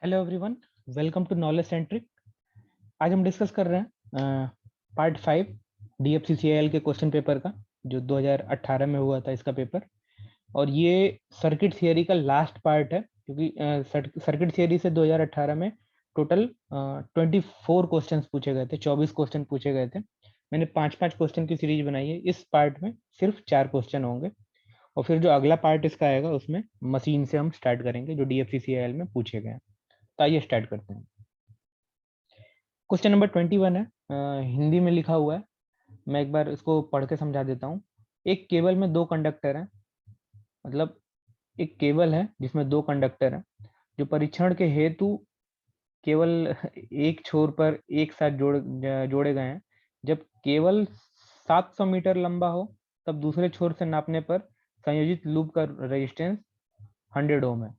Hello everyone, welcome to knowledge centric. आज हम discuss कर रहे हैं पार्ट 5 DFCCIL के क्वेश्चन पेपर का, जो 2018 में हुआ था इसका पेपर। और ये सर्किट थियरी का लास्ट पार्ट है, क्योंकि सर्किट थियरी से 2018 में टोटल 24 क्वेश्चंस पूछे गए थे, 24 क्वेश्चन पूछे गए थे। मैंने 5-5 क्वेश्चन की सीरीज बनाई है। इस पार्ट में सिर्फ 4 क्वेश्चन होंगे, और फिर जो अगला पार्ट इसका आएगा उसमें मशीन से हम स्टार्ट करेंगे, जो DFCCIL में पूछे गए हैं। तो आइए स्टार्ट करते हैं। क्वेश्चन नंबर 21 है, हिंदी में लिखा हुआ है। मैं एक बार इसको पढ़ के समझा देता हूँ। एक केबल में 2 कंडक्टर हैं, मतलब एक केबल है जिसमें 2 कंडक्टर हैं, जो परीक्षण के हेतु केवल एक छोर पर एक साथ जोड़े गए हैं। जब केवल 700 मीटर लंबा हो, तब दूसरे छोर से नापने पर संयोजित लूप का रेजिस्टेंस 100 ओम है।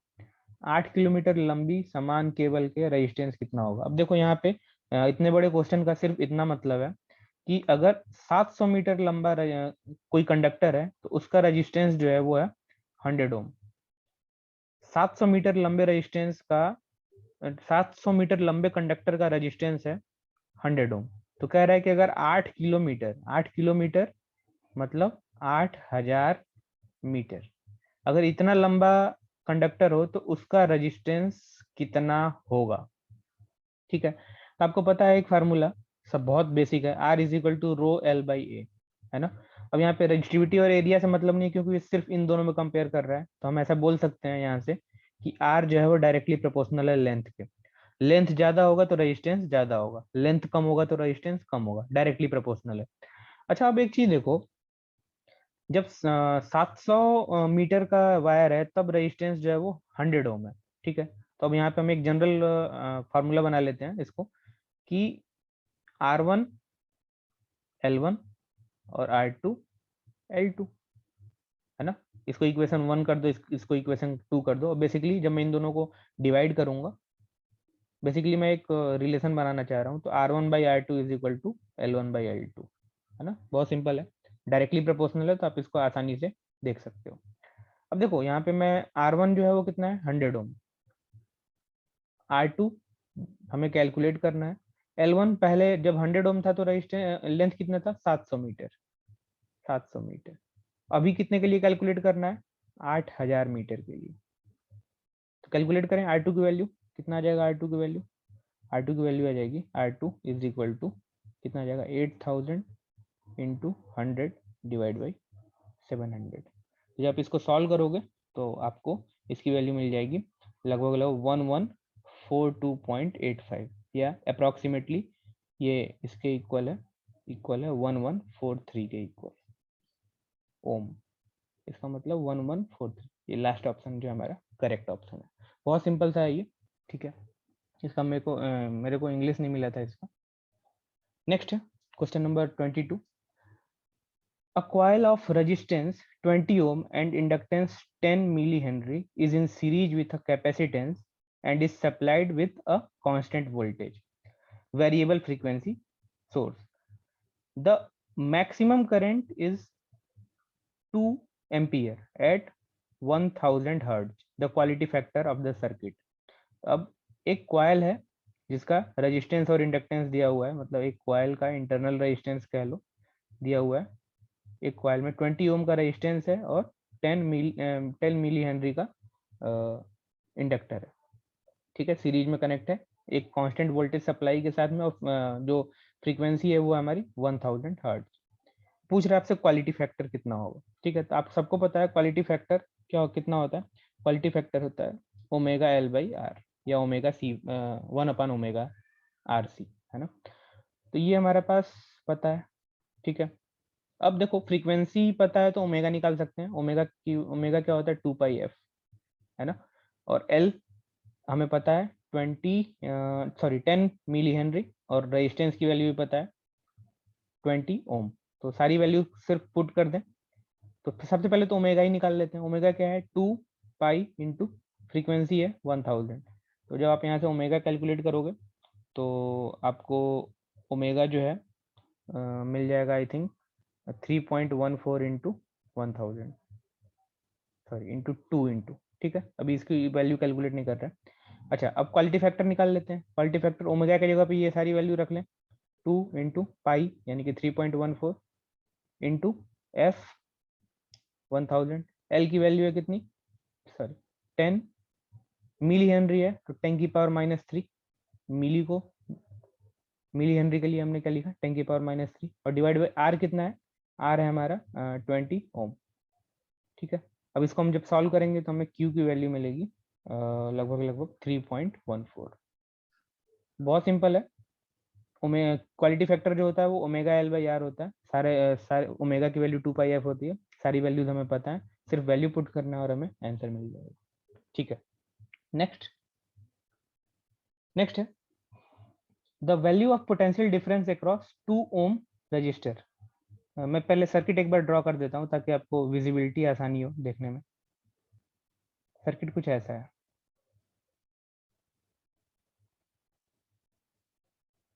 8 किलोमीटर लंबी समान केबल के रेजिस्टेंस कितना होगा? अब देखो यहाँ पे इतने बड़े क्वेश्चन का सिर्फ इतना मतलब है कि अगर 700 मीटर लंबा कोई कंडक्टर है, तो उसका रेजिस्टेंस जो है वो है 100 ओम। 700 मीटर लंबे रेजिस्टेंस का 700 मीटर लंबे कंडक्टर का रेजिस्टेंस है 100 ओम। तो कह रहा है कि अगर 8 किलोमीटर मतलब 8000 मीटर, अगर इतना लंबा कंडक्टर हो तो उसका रेजिस्टेंस कितना होगा? ठीक है, तो आपको पता है एक फार्मूला, सब बहुत बेसिक है, R is equal to rho L by A, है ना। अब यहाँ पे रजिस्टिविटी और एरिया से मतलब नहीं है, क्योंकि सिर्फ इन दोनों में कंपेयर कर रहा है। तो हम ऐसा बोल सकते हैं यहाँ से कि R जो है वो डायरेक्टली प्रोपोर्शनल है लेंथ के। लेंथ ज्यादा होगा तो रेजिस्टेंस ज्यादा होगा, लेंथ कम होगा तो रेजिस्टेंस कम होगा, डायरेक्टली प्रोपोर्शनल है। अच्छा, अब एक चीज देखो, जब 700 मीटर का वायर है तब रेजिस्टेंस जो है वो 100 ओम है। ठीक है, तो अब यहाँ पे हम एक जनरल फार्मूला बना लेते हैं इसको, कि R1 L1 और R2 L2, है ना। इसको इक्वेशन 1 कर दो, इसको इक्वेशन 2 कर दो। बेसिकली जब मैं इन दोनों को डिवाइड करूंगा, बेसिकली मैं एक रिलेशन बनाना चाह रहा हूँ, तो R1/R2 is equal to L1/L2, है ना। बहुत सिंपल है, डायरेक्टली प्रोपोर्शनल है, तो आप इसको आसानी से देख सकते हो। अब देखो यहाँ पे मैं R1 जो है वो कितना है 100 ओम, R2 हमें कैलकुलेट करना है, L1 पहले जब 100 ओम था तो रजिस्टेंस लेंथ कितना था 700 मीटर, 700 मीटर। अभी कितने के लिए कैलकुलेट करना है? 8000 मीटर के लिए। तो कैलकुलेट करें R2 की वैल्यू, कितना आ जाएगा R2 की वैल्यू? R2 की वैल्यू आ जाएगी, R2 इज इक्वल टू कितना आ जाएगा 8000 इंटू 100 डिवाइड बाई 700। जब आप इसको सॉल्व करोगे तो आपको इसकी वैल्यू मिल जाएगी लगभग 1142.85, या अप्रॉक्सीमेटली ये इसके इक्वल है 1143 के इक्वल ओम। इसका मतलब 1143, ये लास्ट ऑप्शन जो हमारा करेक्ट ऑप्शन है। बहुत सिंपल सा है ये, ठीक है। इसका मेरे को इंग्लिश नहीं मिला था इसका। नेक्स्ट है question number 22। A coil of resistance 20 ohm and inductance 10 millihenry is in series with a capacitance and is supplied with a constant voltage, variable frequency source. The maximum current is 2 ampere at 1000 hertz. The quality factor of the circuit. अब एक coil है जिसका resistance और inductance दिया हुआ है, मतलब एक कॉइल का इंटरनल रेजिस्टेंस कह लो दिया हुआ है। एक कॉइल में 20 ओम का रेजिस्टेंस है और 10 मिली हेनरी का इंडक्टर है। ठीक है, सीरीज में कनेक्ट है एक कांस्टेंट वोल्टेज सप्लाई के साथ में, और जो फ्रीक्वेंसी है वो हमारी 1000 हर्ट्ज। पूछ रहे आपसे क्वालिटी फैक्टर कितना होगा। ठीक है, तो आप सबको पता है क्वालिटी फैक्टर क्या कितना होता है। क्वालिटी फैक्टर होता है ओमेगा एल बाई आर, या ओमेगा सी, 1/ओमेगा RC, है ना। तो ये हमारे पास पता है। ठीक है, अब देखो फ्रीक्वेंसी पता है तो ओमेगा निकाल सकते हैं। ओमेगा क्या होता है 2πf, है ना। और एल हमें पता है 10 मिली हेनरी, और रेजिस्टेंस की वैल्यू भी पता है 20 ओम। तो सारी वैल्यू सिर्फ पुट कर दें, तो सबसे पहले तो ओमेगा ही निकाल लेते हैं। ओमेगा क्या है 2 पाई इंटू फ्रीक्वेंसी है 1000। तो जब आप यहाँ से ओमेगा कैलकुलेट करोगे तो आपको ओमेगा जो है मिल जाएगा I think 3.14 into 1000, sorry into 2 into. ठीक है, अभी इसकी वैल्यू कैलकुलेट नहीं कर रहा है। अच्छा, अब क्वालिटी फैक्टर निकाल लेते हैं। क्वालिटी फैक्टर ओमेगा की जगह पे ये सारी वैल्यू रख लें, 2 इंटू पाई यानी कि 3.14 इंटू एफ 1000। एल की वैल्यू है कितनी, सॉरी 10 मिली हेनरी है, तो 10⁻³ मिली को मिली हेनरी के लिए हमने क्या लिखा, 10⁻³ और डिवाइड बाई आर कितना है, आर है हमारा 20 ओम। ठीक है, अब इसको हम जब सॉल्व करेंगे तो हमें क्यू की वैल्यू मिलेगी लगभग 3.14। बहुत सिंपल है। क्वालिटी फैक्टर जो होता है वो ओमेगा एल बाई आर होता है। सारे ओमेगा की वैल्यू 2 पाई एफ होती है। सारी वैल्यूज हमें पता है, सिर्फ वैल्यू पुट करना है और हमें आंसर मिल जाएगा। ठीक है, नेक्स्ट नेक्स्ट है the value of potential difference across 2 ohm resistor. मैं पहले सर्किट एक बार ड्रॉ कर देता हूँ ताकि आपको विजिबिलिटी आसानी हो देखने में। सर्किट कुछ ऐसा है।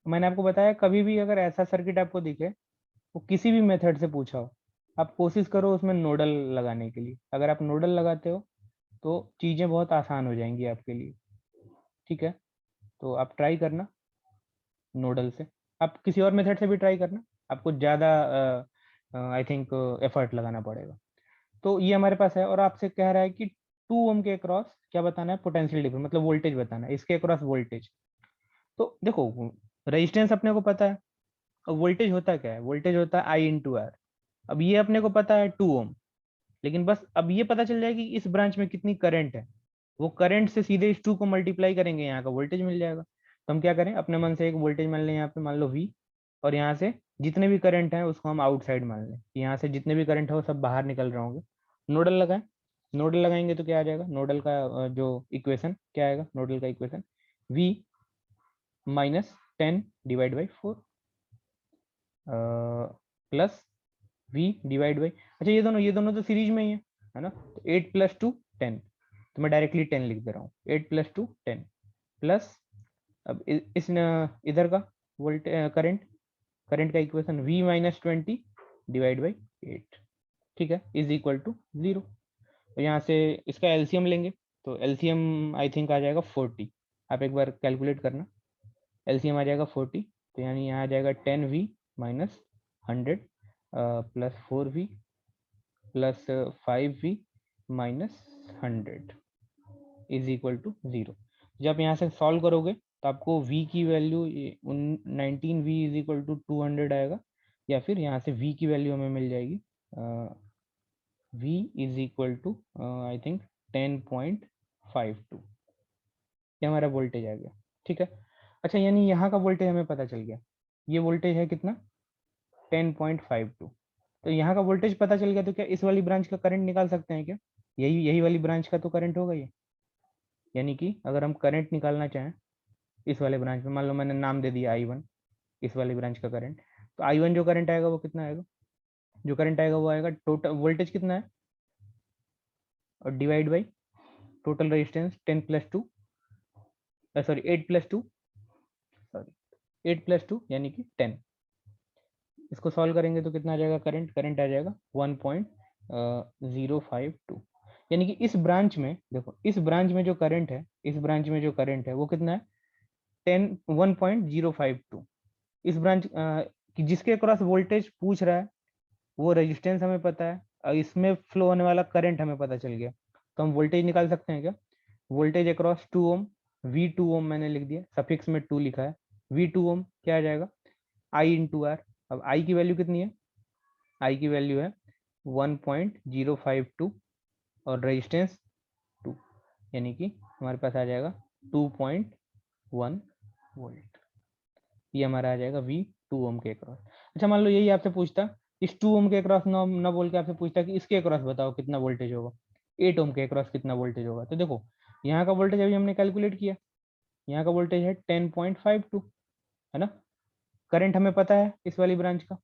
मैंने आपको बताया कभी भी अगर ऐसा सर्किट आपको दिखे, वो किसी भी मेथड से पूछा हो, आप कोशिश करो उसमें नोडल लगाने के लिए। अगर आप नोडल लगाते हो तो चीज़ें बहुत आसान हो जाएंगी आपके लिए। ठीक है, तो आप ट्राई करना नोडल से। आप किसी और मेथड से भी ट्राई करना, आपको ज़्यादा आई थिंक एफर्ट लगाना पड़ेगा। तो ये हमारे पास है और आपसे कह रहा है कि 2 ओम के अक्रॉस क्या बताना है, पोटेंशियल डिफरेंस मतलब वोल्टेज बताना है, इसके अक्रॉस वोल्टेज। तो देखो रेजिस्टेंस अपने को पता है, और वोल्टेज होता क्या है, वोल्टेज होता है आई इंटू आर। अब ये अपने को पता है 2 ओम, लेकिन बस अब ये पता चल जाएगा कि इस ब्रांच में कितनी करंट है। वो करंट से सीधे इस 2 को मल्टीप्लाई करेंगे, यहाँ का वोल्टेज मिल जाएगा। तो हम क्या करें, अपने मन से एक वोल्टेज मान लें यहाँ पे, मान लो वी, और यहाँ से जितने भी करंट हैं उसको हम आउटसाइड मान लें। यहाँ से जितने भी करंट है वो सब बाहर निकल रहे होंगे। नोडल लगाएं, नोडल लगाएंगे तो क्या आ जाएगा, नोडल का जो इक्वेशन क्या आएगा, नोडल का equation V minus 10/4 plus V divide by, अच्छा ये दोनों तो सीरीज में ही है ना, तो 8 + 2 10, तो मैं डायरेक्टली 10 लिख दे रहा हूँ। 8 + 2 10 प्लस, अब इधर का वोल्टेज करंट, करंट का equation v minus 20 divide by 8, ठीक है, इज इक्वल टू 0। तो यहाँ से इसका एलसीएम लेंगे, तो एलसीएम आई थिंक आ जाएगा 40। आप एक बार कैलकुलेट करना, एलसीएम आ जाएगा 40, तो यानी यहाँ आ जाएगा 10v minus 100 plus 4v plus 5v minus 100 is equal to 0। जब यहाँ से सॉल्व करोगे तो आपको v की value 19v is equal to 200 आएगा, या फिर यहाँ से v की वैल्यू हमें मिल जाएगी v is equal to I think 10.52। ये हमारा वोल्टेज आ गया। ठीक है, अच्छा यानी यहाँ का वोल्टेज हमें पता चल गया, ये वोल्टेज है कितना 10.52। तो यहाँ का वोल्टेज पता चल गया, तो क्या इस वाली ब्रांच का करंट निकाल सकते हैं क्या, यही यही वाली ब्रांच का तो करंट होगा ये। यानी कि अगर हम करंट निकालना चाहें इस वाले ब्रांच में, मान लो मैंने नाम दे दिया I1, इस वाली ब्रांच का करंट, तो I1 जो करंट आएगा वो कितना आएगा, जो करंट आएगा वो आएगा टोटल वोल्टेज कितना है और divide by total resistance 10 + 2 sorry 8 + 2 sorry 8 + 2 यानी कि 10। इसको सॉल्व करेंगे तो कितना आ जाएगा, करंट करंट आ जाएगा 1.052। यानी कि इस ब्रांच में देखो, इस ब्रांच में जो करंट है, इस ब्रांच में जो करंट है वो कितना है 1.052। इस ब्रांच की जिसके अक्रॉस वोल्टेज पूछ रहा है वो रेजिस्टेंस हमें पता है, और इसमें फ्लो होने वाला करंट हमें पता चल गया, तो हम वोल्टेज निकाल सकते हैं क्या, वोल्टेज अक्रॉस 2 ओम, V2 ओम मैंने लिख दिया, सफिक्स में 2 लिखा है, V2 ओम क्या आ जाएगा I इंटू आर। अब I की वैल्यू कितनी है, I की वैल्यू है 1.052 और रेजिस्टेंस 2, यानी कि हमारे पास आ जाएगा 2.1 वोल्ट। ये हमारा आ जाएगा V2 ओम के अक्रॉस। अच्छा मान लो यही आपसे पूछता, इस 2 ओम के अक्रॉस ना बोल के आपसे पूछता कि इसके अक्रॉस बताओ कितना वोल्टेज होगा, 8 ओम के अक्रॉस कितना वोल्टेज होगा। तो देखो यहाँ का वोल्टेज अभी हमने कैलकुलेट किया, यहाँ का वोल्टेज है 10.52, है ना, करंट हमें पता है इस वाली ब्रांच का,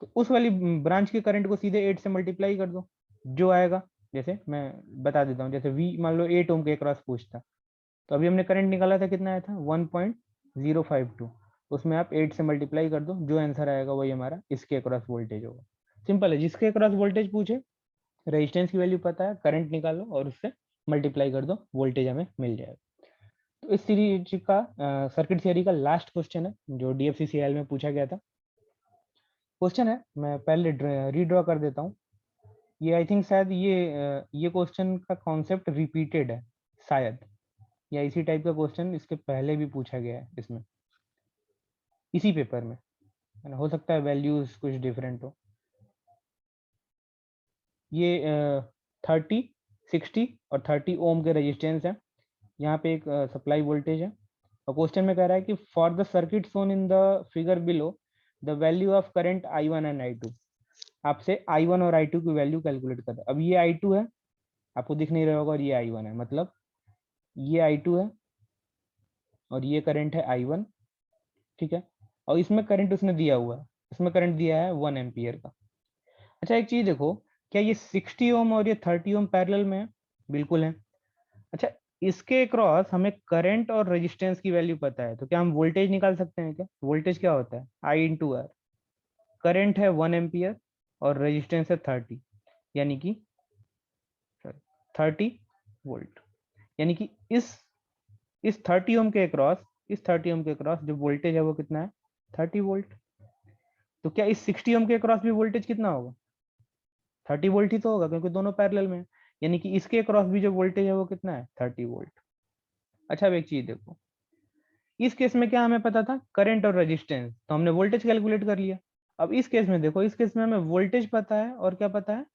तो उस वाली ब्रांच के करंट को सीधे 8 से मल्टीप्लाई कर दो, जो आएगा, जैसे मैं बता देता हूँ, जैसे V मान लो 8 ओम के अक्रॉस पूछता, तो अभी हमने करंट निकाला था, कितना आया था 1.052, उसमें आप 8 से मल्टीप्लाई कर दो, जो आंसर आएगा वही हमारा इसके अक्रॉस वोल्टेज होगा। सिंपल है, जिसके अक्रॉस वोल्टेज पूछे, रेजिस्टेंस की वैल्यू पता है, करंट निकालो और उससे मल्टीप्लाई कर दो, वोल्टेज हमें मिल जाएगा। तो इस सीरीज का सर्किट थियरी का लास्ट क्वेश्चन है जो DFCCIL में पूछा गया था। क्वेश्चन है, मैं पहले रीड्रॉ कर देता हूँ। ये आई थिंक शायद ये क्वेश्चन का कॉन्सेप्ट रिपीटेड है शायद, या इसी टाइप का क्वेश्चन इसके पहले भी पूछा गया है इसमें, इसी पेपर में, है ना। हो सकता है वैल्यूज कुछ डिफरेंट हो। ये 30, 60 और 30 ओम के रेजिस्टेंस है। यहाँ पे एक सप्लाई वोल्टेज है और क्वेश्चन में कह रहा है कि for the circuit shown in the figure below the value of current I1 and I2। आपसे I1 और I2 की वैल्यू कैलकुलेट कर रहा है। अब ये I2 है, आपको दिख नहीं रहा होगा, और ये I1 है, मतलब ये I2 है और ये करंट है I1, ठीक है। और इसमें करंट उसने दिया हुआ है, इसमें करंट दिया है 1 एम्पियर का। अच्छा एक चीज देखो, क्या ये 60 ओम और ये 30 ओम पैरेलल में है? बिल्कुल है। अच्छा, इसके क्रॉस हमें करंट और रेजिस्टेंस की वैल्यू पता है, तो क्या हम वोल्टेज निकाल सकते हैं क्या? वोल्टेज क्या होता है? I into are. करंट है 1 एम्पियर और रेजिस्टेंस है 30, यानी कि 30 वोल्ट। यानी कि इस 30 ओम के क्रॉस, इस 30 ओम के क्रॉस जो वोल्टेज है वो कितना है? 30 वोल्ट। तो क्या इस 60 ओम के क्रॉस भी वोल्टेज कितना होगा? 30 वोल्ट ही तो होगा, क्योंकि दोनों पैरेलल में है। यानी कि इसके क्रॉस भी जो वोल्टेज है वो कितना है? 30 वोल्ट। अच्छा अब एक चीज देखो, इस केस में क्या हमें पता था? करंट और रेजिस्टेंस, तो हमने वोल्टेज कैलकुलेट कर लिया। अब इस केस में देखो, इस केस में हमें वोल्टेज पता है और क्या पता है?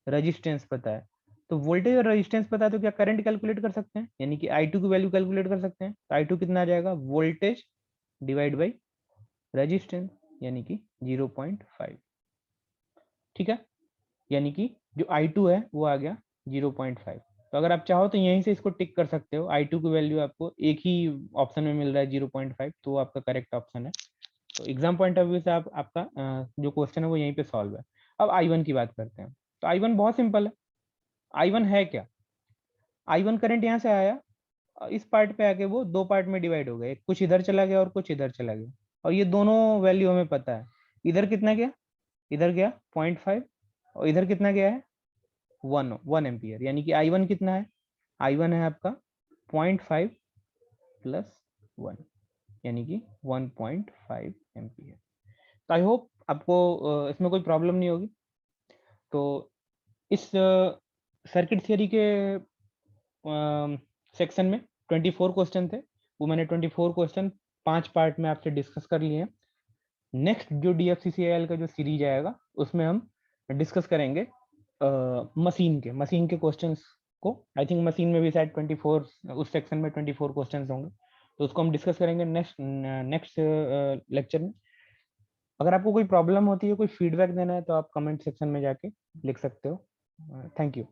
रेजिस्टेंस पता है। तो वोल्टेज और रेजिस्टेंस पता है तो क्या करंट कैलकुलेट कर सकते हैं, यानी कि I2 की वैल्यू कैलकुलेट कर सकते हैं। तो I2 कितना आ जाएगा? वोल्टेज डिवाइड बाई रेजिस्टेंस, यानी कि 0.5, ठीक है। यानी कि जो I2 है वो आ गया 0.5। तो अगर आप चाहो तो यहीं से इसको टिक कर सकते हो। I2 की वैल्यू आपको एक ही ऑप्शन में मिल रहा है 0.5, तो आपका करेक्ट ऑप्शन है। तो एग्जाम पॉइंट ऑफ व्यू से आपका जो क्वेश्चन है वो यहीं पे सॉल्व है। अब I1 की बात करते हैं। तो I1 बहुत सिंपल है। I1 है क्या? I1 करंट यहाँ से आया, इस पार्ट पे आके वो दो पार्ट में डिवाइड हो गए, कुछ इधर चला गया और कुछ इधर चला गया। और ये दोनों वैल्यू हमें पता है। इधर कितना गया? इधर गया 0.5 और इधर कितना गया है? 1 एम्पियर। यानी कि I1 कितना है? I1 है आपका 0.5 प्लस 1, यानी कि 1.5 एम्पियर। तो आई होप आपको इसमें कोई प्रॉब्लम नहीं होगी। तो इस सर्किट थियरी के सेक्शन में 24 क्वेश्चन थे, वो मैंने 24 क्वेश्चन 5 पार्ट में आपसे डिस्कस कर लिए हैं। नेक्स्ट जो DFCCIL का जो सीरीज आएगा उसमें हम डिस्कस करेंगे मशीन के क्वेश्चंस को। आई थिंक मशीन में भी शायद 24, उस सेक्शन में 24 क्वेश्चंस होंगे, तो उसको हम डिस्कस करेंगे नेक्स्ट लेक्चर में। अगर आपको कोई प्रॉब्लम होती है, कोई फीडबैक देना है, तो आप कमेंट सेक्शन में जाके लिख सकते हो। Thank you.